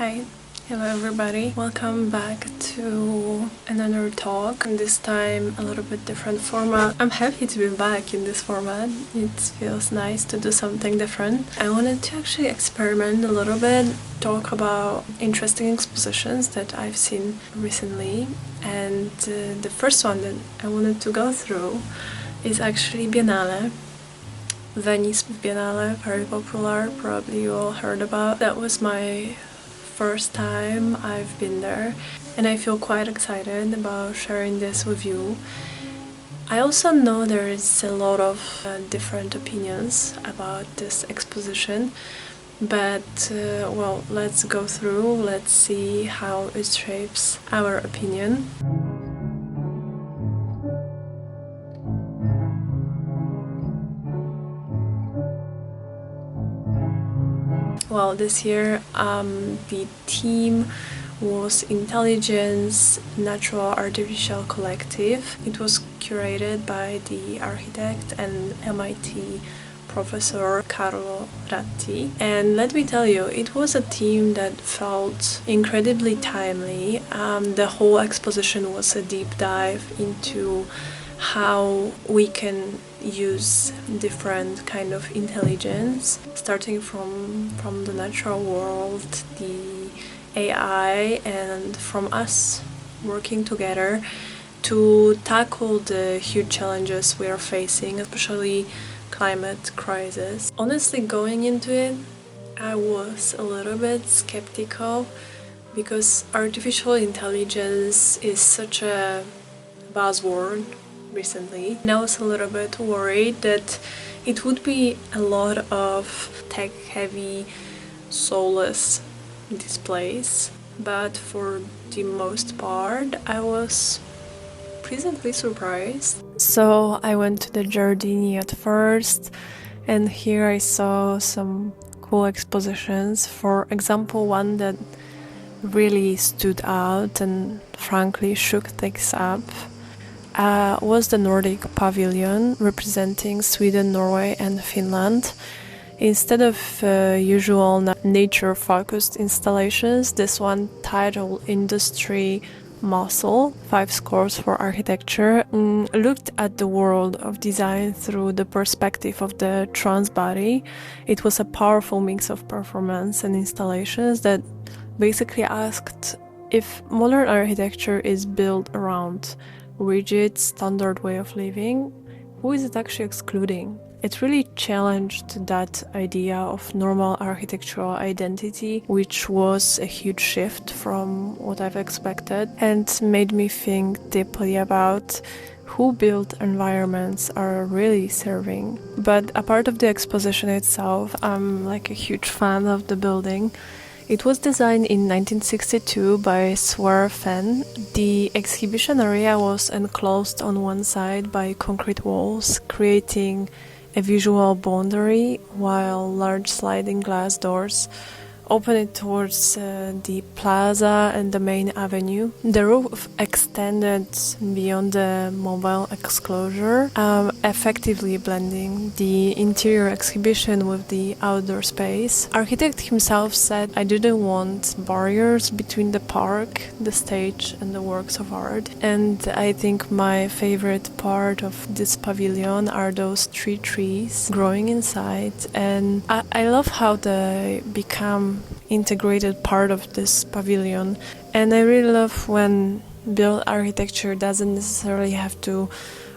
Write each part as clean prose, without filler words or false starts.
Hi, hello everybody. Welcome back to another talk, and this time a little bit different format. I'm happy to be back in this format. It feels nice to do something different. I wanted to actually experiment a little bit, talk about interesting expositions that I've seen recently, and the first one that I wanted to go through is actually Biennale. Venice Biennale, very popular, probably you all heard about. That was my first time I've been there, and I feel quite excited about sharing this with you. I also know there is a lot of different opinions about this exposition, but well, let's go through, let's see how it shapes our opinion. Well, this year the theme was Intelligence, Natural Artificial Collective. It was curated by the architect and MIT professor Carlo Ratti. And let me tell you, it was a theme that felt incredibly timely. The whole exposition was a deep dive into how we can use different kind of intelligence, starting from the natural world, the AI, and from us working together to tackle the huge challenges we are facing, especially climate crisis. Honestly, going into it, I was a little bit skeptical because artificial intelligence is such a buzzword recently, and I was a little bit worried that it would be a lot of tech-heavy, soulless displays, but for the most part I was pleasantly surprised. So I went to the giardini at first, and here I saw some cool expositions. For example, one that really stood out and frankly shook things up was the Nordic Pavilion, representing Sweden, Norway and Finland. Instead of usual nature-focused installations, this one, titled Industry Muscle, 5 scores for architecture, looked at the world of design through the perspective of the trans body. It was a powerful mix of performance and installations that basically asked if modern architecture is built around rigid, standard way of living, who is it actually excluding? It really challenged that idea of normal architectural identity, which was a huge shift from what I've expected, and made me think deeply about who built environments are really serving. But apart of the exposition itself, I'm like a huge fan of the building. It was designed in 1962 by Sverre Fehn. The exhibition area was enclosed on one side by concrete walls, creating a visual boundary, while large sliding glass doors open it towards the plaza and the main avenue. The roof extended beyond the mobile exclosure, effectively blending the interior exhibition with the outdoor space. Architect himself said, "I didn't want barriers between the park, the stage and the works of art." And I think my favorite part of this pavilion are those 3 trees growing inside, and I love how they become integrated part of this pavilion. And I really love when built architecture doesn't necessarily have to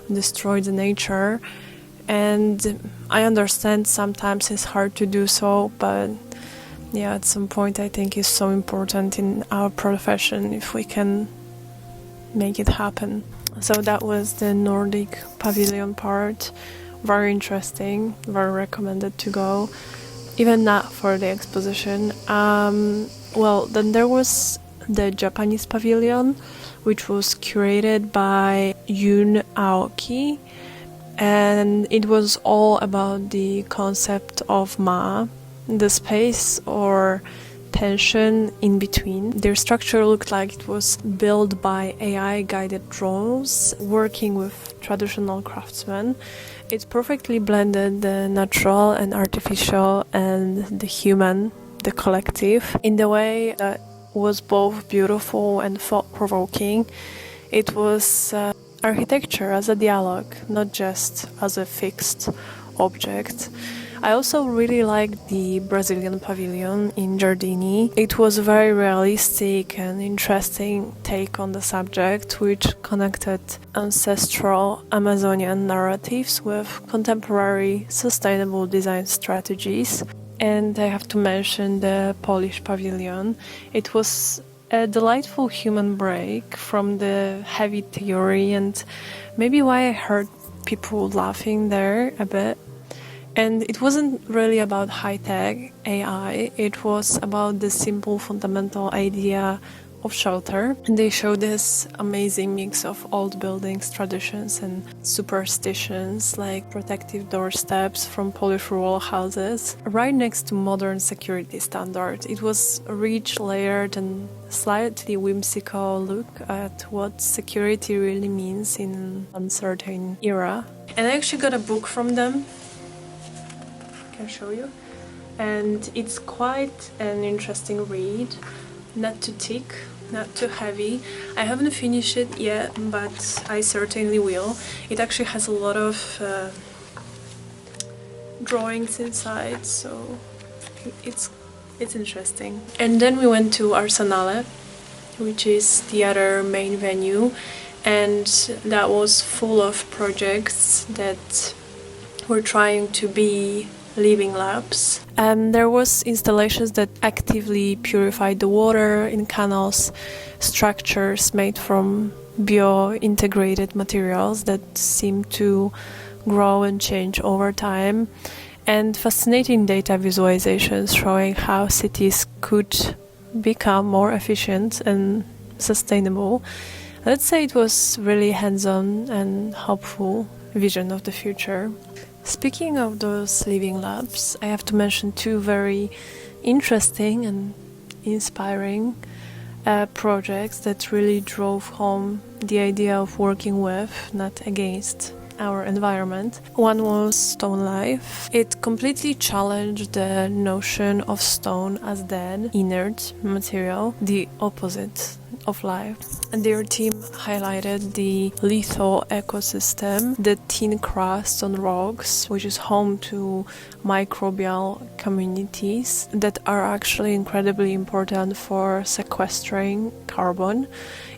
destroy the nature, and I understand sometimes it's hard to do so, but yeah, at some point I think it's so important in our profession if we can make it happen. So that was the Nordic Pavilion part. Very interesting, very recommended to go, even not for the exposition. Well, then there was the Japanese pavilion, which was curated by Yun Aoki, and it was all about the concept of ma, the space or tension in between. Their structure looked like it was built by AI-guided drones working with traditional craftsmen. It perfectly blended the natural and artificial and the human the collective in the way that was both beautiful and thought-provoking. It was architecture as a dialogue, not just as a fixed object. I also really liked the Brazilian pavilion in Giardini. It was a very realistic and interesting take on the subject, which connected ancestral Amazonian narratives with contemporary sustainable design strategies. And I have to mention the Polish pavilion. It was a delightful human break from the heavy theory, and maybe why I heard people laughing there a bit. And it wasn't really about high-tech AI, it was about the simple fundamental idea of shelter. And they show this amazing mix of old buildings, traditions and superstitions, like protective doorsteps from Polish rural houses, right next to modern security standards. It was a rich, layered and slightly whimsical look at what security really means in an uncertain era. And I actually got a book from them. Can show you, and it's quite an interesting read, not too thick, not too heavy. I haven't finished it yet, but I certainly will. It actually has a lot of drawings inside, so it's interesting. And then we went to Arsenale, which is the other main venue, and that was full of projects that were trying to be living labs. And there was installations that actively purified the water in canals, structures made from bio-integrated materials that seem to grow and change over time, and fascinating data visualizations showing how cities could become more efficient and sustainable. Let's say it was really hands-on and hopeful vision of the future. Speaking of those living labs, I have to mention two very interesting and inspiring projects that really drove home the idea of working with, not against, our environment. One was Stone Life. It completely challenged the notion of stone as dead, inert material, the opposite of life. And their team highlighted the lethal ecosystem, the thin crust on rocks, which is home to microbial communities that are actually incredibly important for sequestering carbon,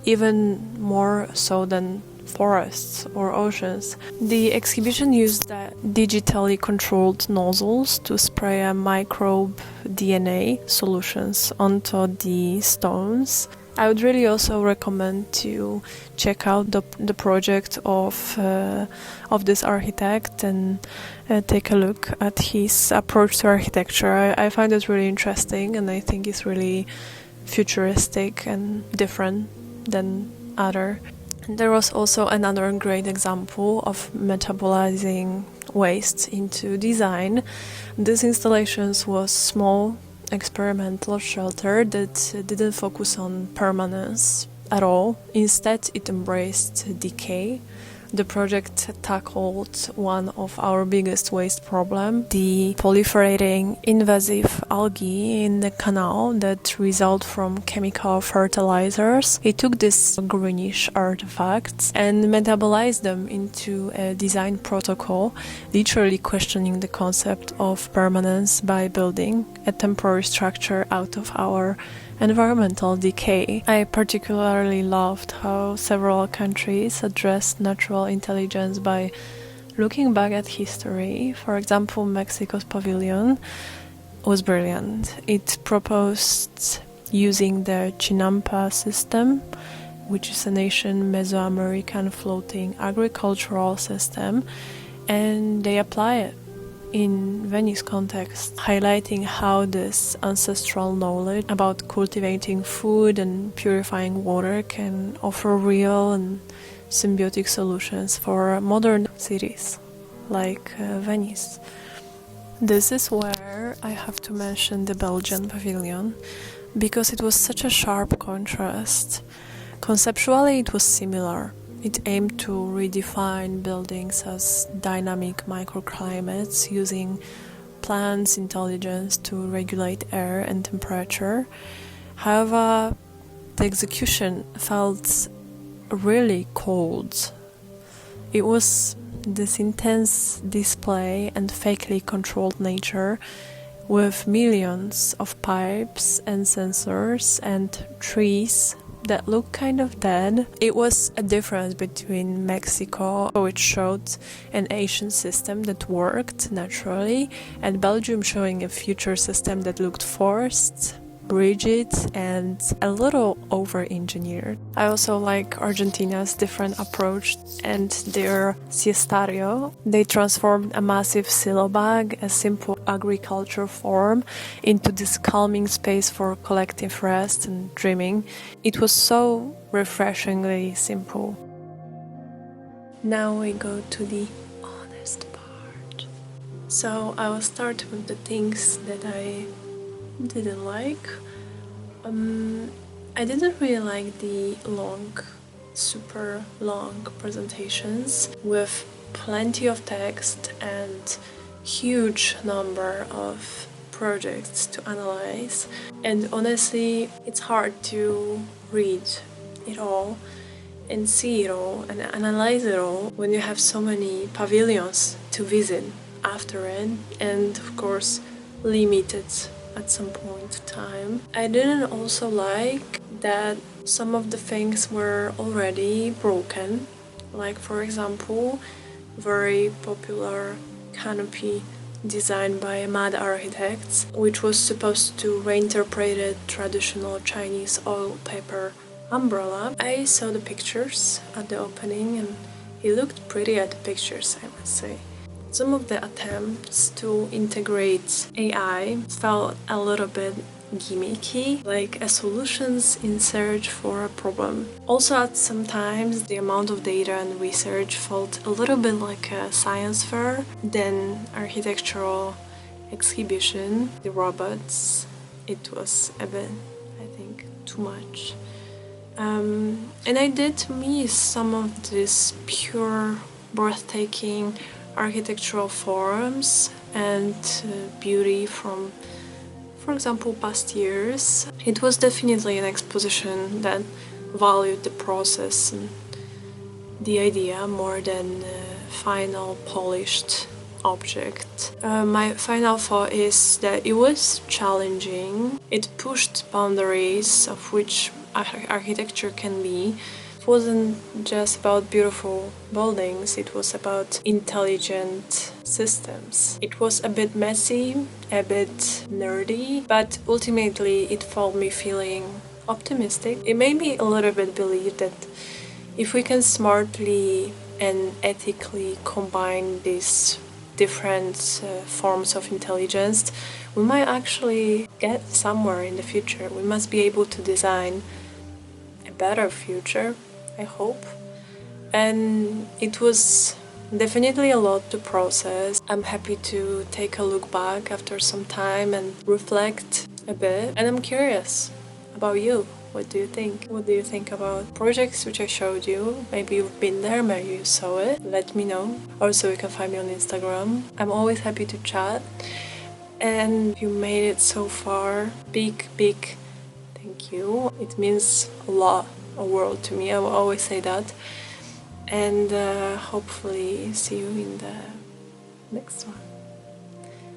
even more so than forests or oceans. The exhibition used digitally controlled nozzles to spray a microbe DNA solutions onto the stones. I would really also recommend to check out the project of this architect and take a look at his approach to architecture. I find it really interesting, and I think it's really futuristic and different than other. There was also another great example of metabolizing waste into design. This installation was small experimental shelter that didn't focus on permanence at all. Instead, it embraced decay. The project tackled one of our biggest waste problem, the proliferating invasive algae in the canal that result from chemical fertilizers. It took these greenish artifacts and metabolized them into a design protocol, literally questioning the concept of permanence by building a temporary structure out of our environmental decay. I particularly loved how several countries addressed natural intelligence by looking back at history. For example, Mexico's pavilion was brilliant. It proposed using the Chinampa system, which is an ancient Mesoamerican floating agricultural system, and they apply it in Venice context, highlighting how this ancestral knowledge about cultivating food and purifying water can offer real and symbiotic solutions for modern cities like Venice. This is where I have to mention the Belgian pavilion, because it was such a sharp contrast. Conceptually, it was similar. It aimed to redefine buildings as dynamic microclimates using plant's intelligence to regulate air and temperature. However, the execution felt really cold. It was this intense display and fakely controlled nature with millions of pipes and sensors and trees that look kind of dead. It was a difference between Mexico, which showed an ancient system that worked naturally, and Belgium showing a future system that looked forced, rigid, and a little over-engineered. I also like Argentina's different approach and their siestario. They transformed a massive silo bag, a simple agriculture form, into this calming space for collective rest and dreaming. It was so refreshingly simple. Now we go to the honest part. So I will start with the things that I didn't like. I didn't really like the super long presentations with plenty of text and huge number of projects to analyze, and honestly it's hard to read it all and see it all and analyze it all when you have so many pavilions to visit after it, and of course limited at some point in time. I didn't also like that some of the things were already broken, like for example very popular canopy designed by mad architects, which was supposed to reinterpret a traditional Chinese oil paper umbrella. I saw the pictures at the opening and it looked pretty at the pictures, I must say. Some of the attempts to integrate AI felt a little bit gimmicky, like a solutions in search for a problem. Also, at some times, the amount of data and research felt a little bit like a science fair than architectural exhibition. The robots, it was a bit, I think, too much. And I did miss some of this pure, breathtaking architectural forms and beauty from, for example, past years. It was definitely an exposition that valued the process and the idea more than final polished object. My final thought is that it was challenging. It pushed boundaries of which architecture can be. It wasn't just about beautiful buildings, it was about intelligent systems. It was a bit messy, a bit nerdy, but ultimately it felt me feeling optimistic. It made me a little bit believe that if we can smartly and ethically combine these different forms of intelligence, we might actually get somewhere in the future. We must be able to design a better future, I hope. And it was definitely a lot to process. I'm happy to take a look back after some time and reflect a bit. And I'm curious about you. What do you think? What do you think about projects which I showed you? Maybe you've been there, maybe you saw it. Let me know. Also, you can find me on Instagram. I'm always happy to chat. And if you made it so far, big thank you. It means a world to me. I will always say that. And hopefully see you in the next one.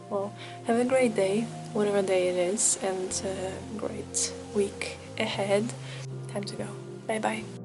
Well, have a great day, whatever day it is, and a great week ahead. Time to go. Bye bye.